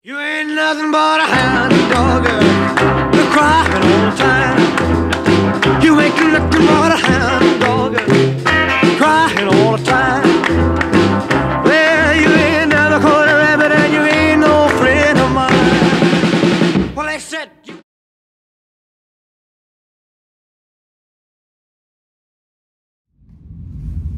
You ain't nothing but a hound dog, you're crying all the time. You ain't nothing but a hound dog, crying all the time. Well, you ain't never caught a rabbit and you ain't no friend of mine. Well, they said you...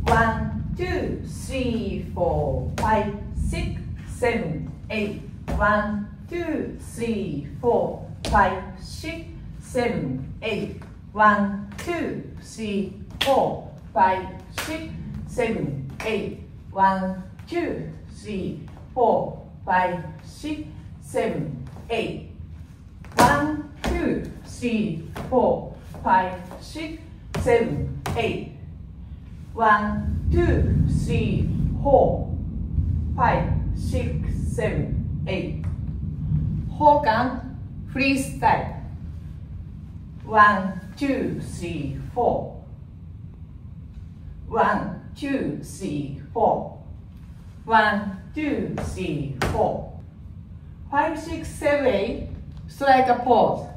One, two, three, four, five, six, seven, eight. 1, 2, 3, 4, 5, 6, 7, 8. 1, 2, 3, 4, 5, 6, 7, 8. 1, 2, 3, 4, 5, 6, 7, 8. 1, 2, 3, 4, 5, 6, 7, 8. 1, 2, 3, 4, 5, 6, 7, 8. Hogan freestyle. 1, 2, 3, 4. 1, 2, 3, 4. 1, 2, 3, 4. 5, 6, 7, 8. Strike a pose.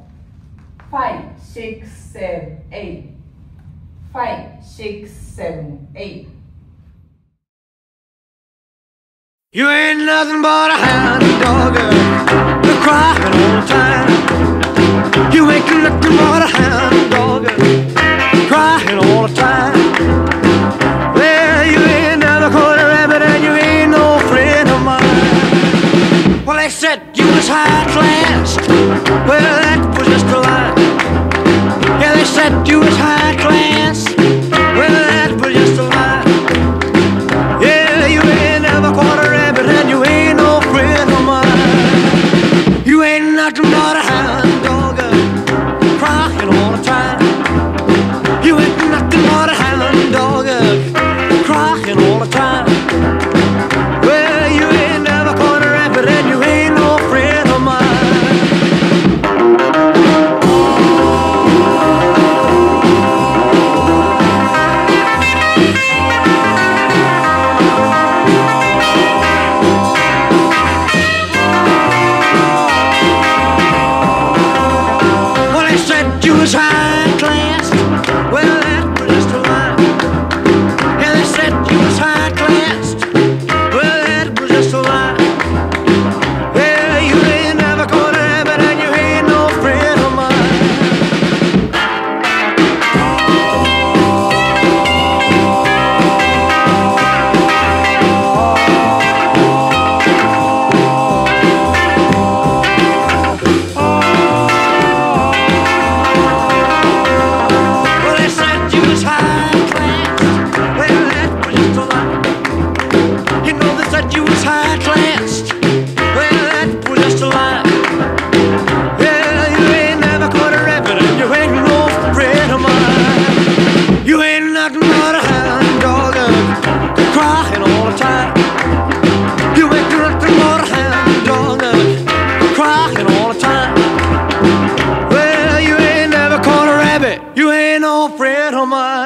5, 6, 7, 8. 5, 6, 7, 8. You ain't nothing but a hound dog, you're crying all the time. You ain't nothing but a hound dog, crying all the time. Well, you ain't never caught a rabbit and you ain't no friend of mine. Well, they said you was high class, well, that was just a lie. Yeah, they said you was high class, well, that was just a lie. Yeah, you ain't never caught a rabbit and you ain't no friend of mine. You ain't nothing but a hound dog, crying all the time. You ain't nothing but a hound dog, crying all the time. Well, you ain't never caught a rabbit and you ain't no friend of mine. You was high class, well that was just a lie. Yeah, they said you was high class, well that was just a lie. Yeah, you ain't never caught a rabbit and you ain't no friend of you ain't no friend of mine.